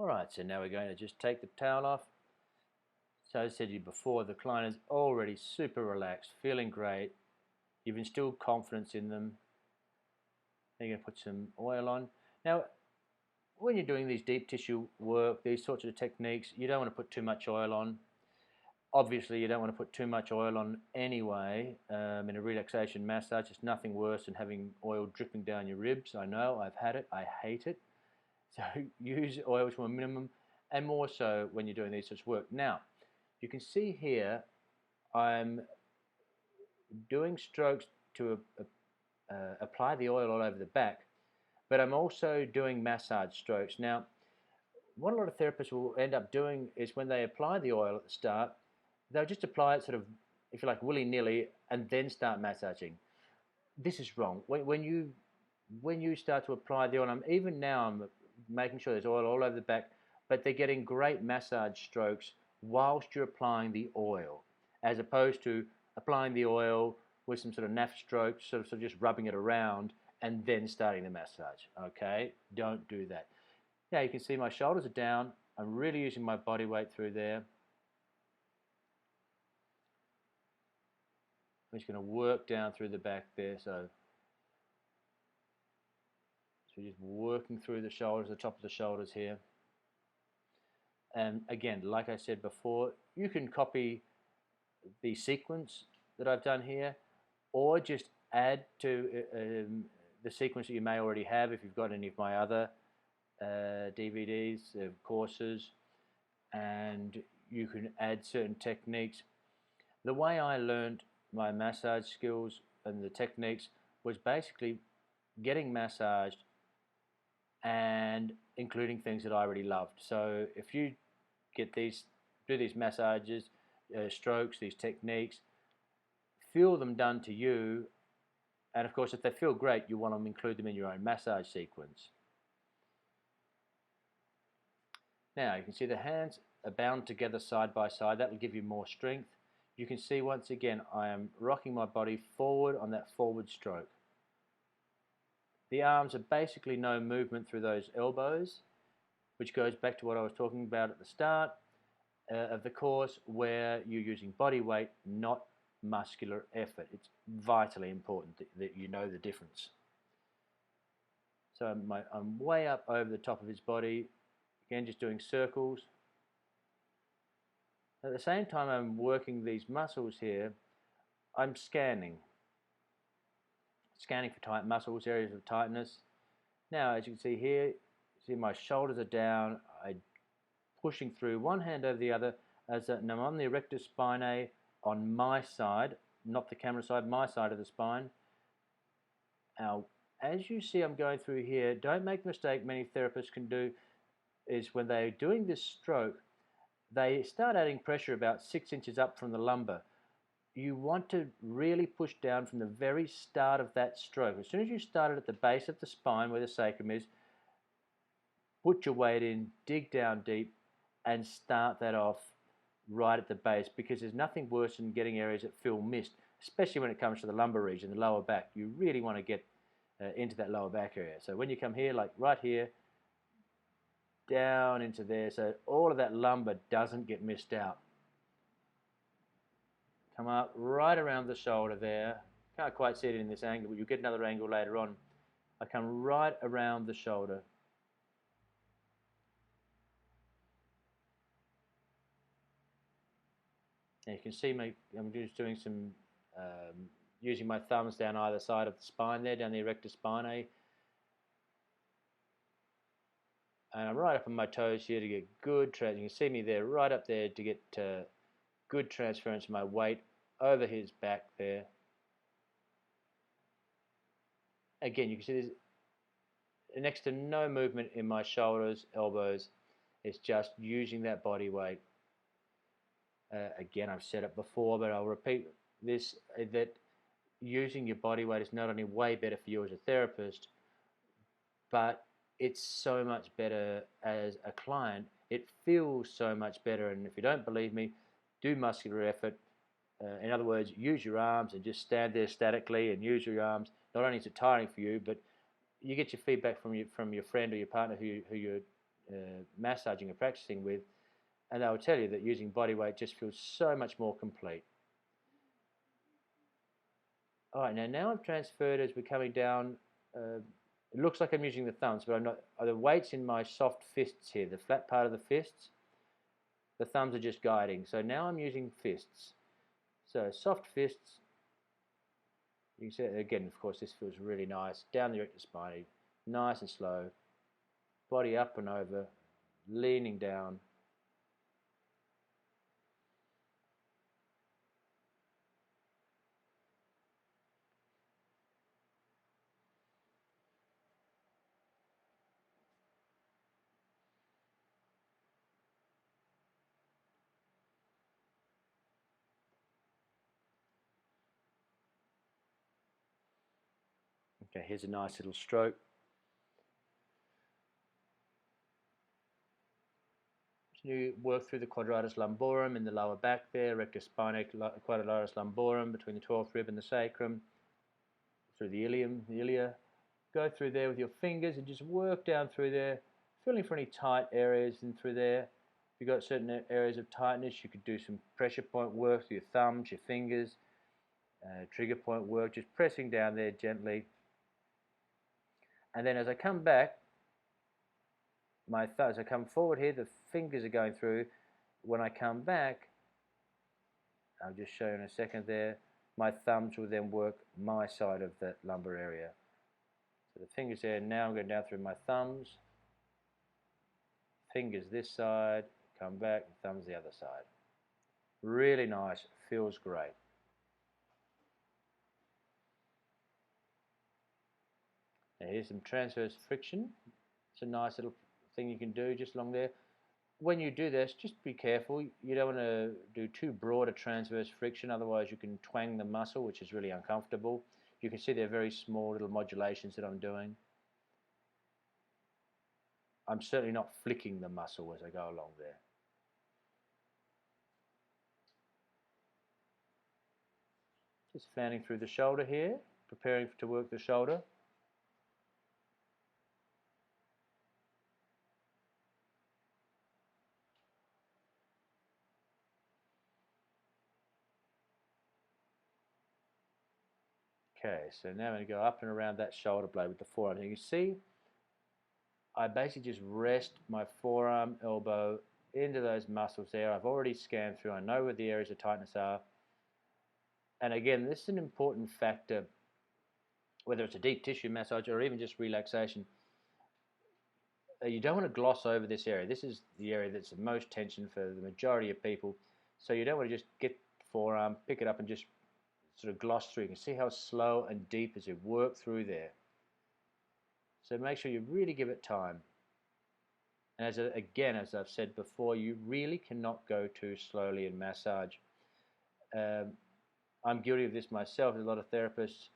Alright, so now we're going to just take the towel off. So as I said to you before, the client is already super relaxed, feeling great. You've instilled confidence in them. Now you're going to put some oil on. Now, when you're doing these deep tissue work, these sorts of techniques, you don't want to put too much oil on. Obviously, you don't want to put too much oil on anyway. In a relaxation massage, it's nothing worse than having oil dripping down your ribs. I know, I've had it, I hate it. So use oil to a minimum, and more so when you're doing these sorts of work. Now, you can see here, I'm doing strokes to apply the oil all over the back, but I'm also doing massage strokes. Now, what a lot of therapists will end up doing is when they apply the oil at the start, they'll just apply it sort of, if you like, willy-nilly, and then start massaging. This is wrong. When you start to apply the oil, even now I'm making sure there's oil all over the back, but they're getting great massage strokes whilst you're applying the oil, as opposed to applying the oil with some sort of naff strokes, sort of just rubbing it around and then starting the massage. Okay, don't do that. Now you can see my shoulders are down. I'm really using my body weight through there. I'm just going to work down through the back there. So just working through the shoulders, the top of the shoulders here. And again, like I said before, you can copy the sequence that I've done here, or just add to the sequence that you may already have if you've got any of my other DVDs, courses, and you can add certain techniques. The way I learned my massage skills and the techniques was basically getting massaged and including things that I already loved. So if you do these massages, strokes, these techniques, feel them done to you, and of course if they feel great, you want to include them in your own massage sequence. Now you can see the hands are bound together side by side. That will give you more strength. You can see once again I am rocking my body forward on that forward stroke. The arms are basically no movement through those elbows, which goes back to what I was talking about at the start of the course, where you're using body weight, not muscular effort. It's vitally important that you know the difference. So I'm way up over the top of his body, again just doing circles. At the same time I'm working these muscles here, I'm scanning for tight muscles, areas of tightness. Now as you can see here, see my shoulders are down, I'm pushing through one hand over the other, as now I'm on the erector spinae on my side, not the camera side, my side of the spine. Now as you see I'm going through here, don't make the mistake many therapists can do, is when they're doing this stroke, they start adding pressure about 6 inches up from the lumbar. You want to really push down from the very start of that stroke. As soon as you start it at the base of the spine where the sacrum is, put your weight in, dig down deep, and start that off right at the base, because there's nothing worse than getting areas that feel missed, especially when it comes to the lumbar region, the lower back. You really want to get into that lower back area. So when you come here, like right here, down into there, so all of that lumbar doesn't get missed out. Come up right around the shoulder there. Can't quite see it in this angle, but you'll get another angle later on. I come right around the shoulder. And you can see me, I'm just doing some, using my thumbs down either side of the spine there, down the erector spinae. And I'm right up on my toes here to get good transfer. You can see me there, right up there to get good transference of my weight over his back there. Again, you can see there's next to no movement in my shoulders, elbows. It's just using that body weight. Again, I've said it before, but I'll repeat this, that using your body weight is not only way better for you as a therapist, but it's so much better as a client. It feels so much better, and if you don't believe me, do muscular effort. In other words, use your arms and just stand there statically and use your arms. Not only is it tiring for you, but you get your feedback from your friend or your partner who you're massaging and practicing with, and they'll tell you that using body weight just feels so much more complete. All right, now I've transferred as we're coming down. It looks like I'm using the thumbs, but I'm not. The weight's in my soft fists here, the flat part of the fists. The thumbs are just guiding. So now I'm using fists. So soft fists. You can see again, of course, this feels really nice. Down the erector spine, nice and slow. Body up and over, leaning down. Okay, here's a nice little stroke. You work through the quadratus lumborum in the lower back there, rectus spinae, quadratus lumborum between the 12th rib and the sacrum, through the ilium, the ilia. Go through there with your fingers and just work down through there, feeling for any tight areas in through there. If you've got certain areas of tightness, you could do some pressure point work through your thumbs, your fingers, trigger point work, just pressing down there gently. And then as I come back, as I come forward here, the fingers are going through. When I come back, I'll just show you in a second there, my thumbs will then work my side of the lumbar area. So the fingers there, now I'm going down through my thumbs, fingers this side, come back, thumbs the other side. Really nice, feels great. Now here's some transverse friction. It's a nice little thing you can do just along there. When you do this, just be careful. You don't want to do too broad a transverse friction, otherwise you can twang the muscle, which is really uncomfortable. You can see they're very small little modulations that I'm doing. I'm certainly not flicking the muscle as I go along there. Just fanning through the shoulder here, preparing to work the shoulder. Okay, so now I'm going to go up and around that shoulder blade with the forearm. And you can see I basically just rest my forearm, elbow into those muscles there. I've already scanned through. I know where the areas of tightness are. And again, this is an important factor, whether it's a deep tissue massage or even just relaxation. You don't want to gloss over this area. This is the area that's the most tension for the majority of people. So you don't want to just get the forearm, pick it up and just sort of gloss through. You can see how slow and deep as you work through there. So make sure you really give it time. And again, as I've said before, you really cannot go too slowly in massage. I'm guilty of this myself. A lot of therapists,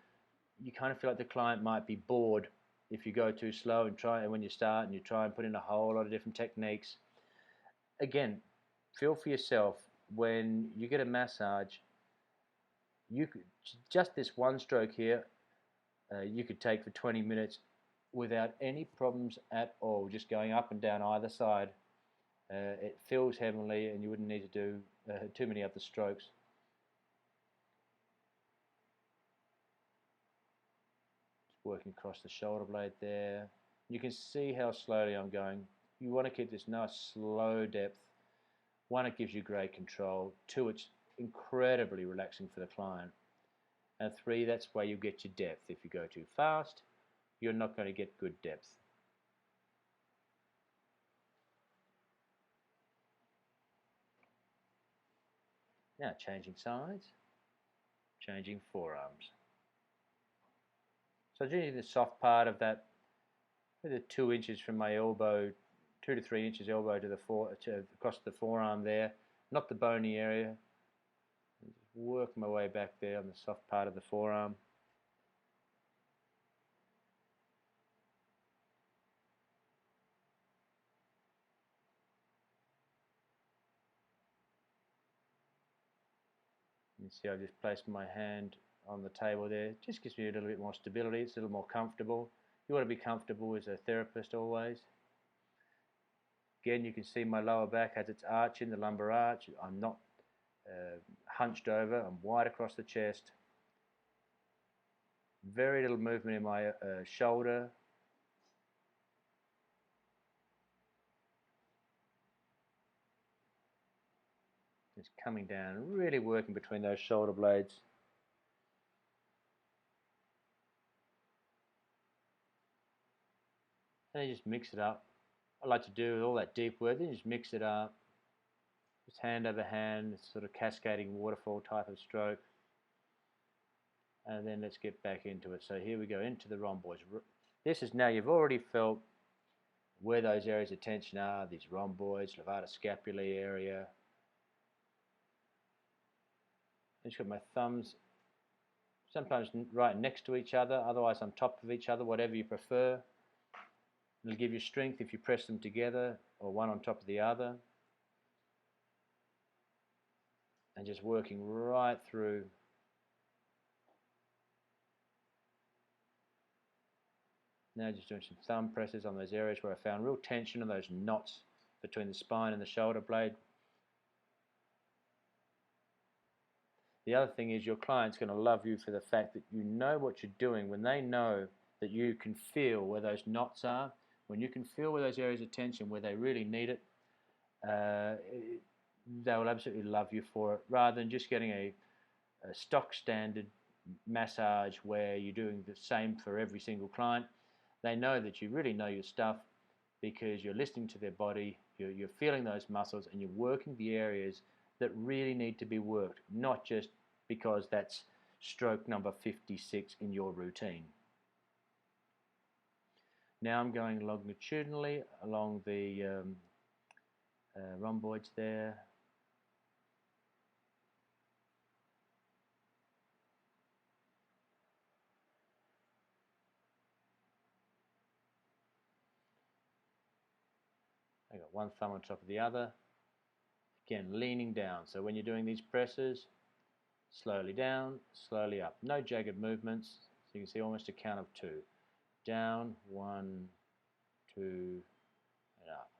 you kind of feel like the client might be bored if you go too slow and when you start and you try and put in a whole lot of different techniques. Again, feel for yourself when you get a massage. You could just this one stroke here, you could take for 20 minutes without any problems at all, just going up and down either side. It feels heavenly, and you wouldn't need to do too many other strokes. Just working across the shoulder blade there. You can see how slowly I'm going. You want to keep this nice slow depth. One, it gives you great control. Two, it's incredibly relaxing for the client. And three, that's where you get your depth. If you go too fast, you're not going to get good depth. Now changing sides, changing forearms. So generally the soft part of that, the 2 inches from my elbow, 2 to 3 inches elbow to across the forearm there, not the bony area. Just work my way back there on the soft part of the forearm. You see I've just placed my hand on the table there. It just gives me a little bit more stability. It's a little more comfortable. You want to be comfortable as a therapist always. Again, you can see my lower back has its arch in, the lumbar arch. I'm not hunched over. I'm wide across the chest. Very little movement in my shoulder. Just coming down, really working between those shoulder blades. And you just mix it up. I like to do all that deep work, then just mix it up. Just hand over hand, this sort of cascading waterfall type of stroke. And then let's get back into it. So here we go into the rhomboids. This is now, you've already felt where those areas of tension are, these rhomboids, levator scapulae area. I've just got my thumbs sometimes right next to each other, otherwise on top of each other, whatever you prefer. It'll give you strength if you press them together or one on top of the other. And just working right through. Now just doing some thumb presses on those areas where I found real tension on those knots between the spine and the shoulder blade. The other thing is your client's going to love you for the fact that you know what you're doing. When they know that you can feel where those knots are, when you can feel where those areas of tension, where they really need it, they will absolutely love you for it, rather than just getting a stock standard massage where you're doing the same for every single client. They know that you really know your stuff because you're listening to their body, you're feeling those muscles, and you're working the areas that really need to be worked, not just because that's stroke number 56 in your routine. Now I'm going longitudinally along the rhomboids there. I got one thumb on top of the other. Again, leaning down. So when you're doing these presses, slowly down, slowly up. No jagged movements. So you can see almost a count of 2. Down, 1, 2, and up.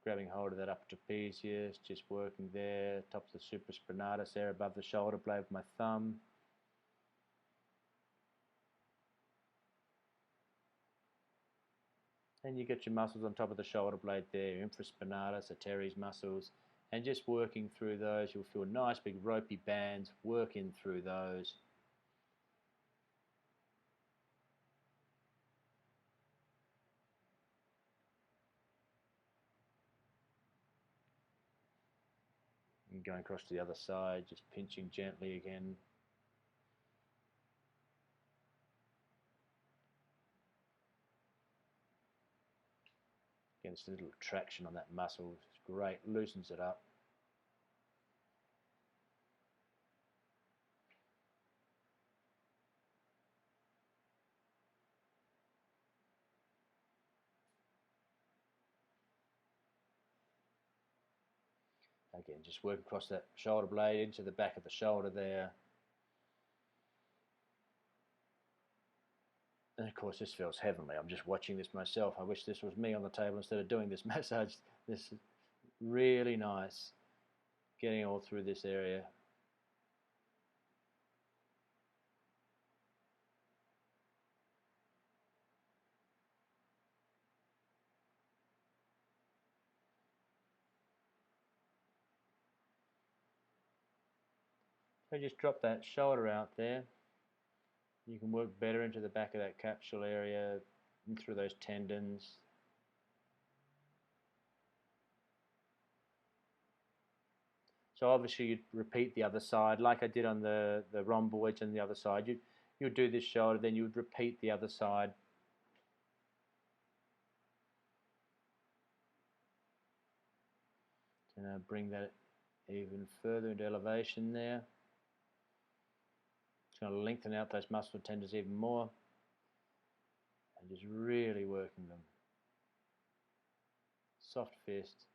Grabbing hold of that upper trapezius, just working there, top of the supraspinatus there above the shoulder blade with my thumb. And you get your muscles on top of the shoulder blade there, infraspinatus, teres muscles, and just working through those. You'll feel nice big ropey bands, working through those. And going across to the other side, just pinching gently again. Again, just a little traction on that muscle. It's great, loosens it up. Again, just work across that shoulder blade into the back of the shoulder there. And of course this feels heavenly. I'm just watching this myself. I wish this was me on the table instead of doing this massage. This is really nice. Getting all through this area. So just drop that shoulder out there. You can work better into the back of that capsule area and through those tendons. So obviously you'd repeat the other side like I did on the rhomboids on the other side. You'd do this shoulder, then you would repeat the other side. So now bring that even further into elevation there. It's going to lengthen out those muscle tendons even more and just really working them. Soft fist.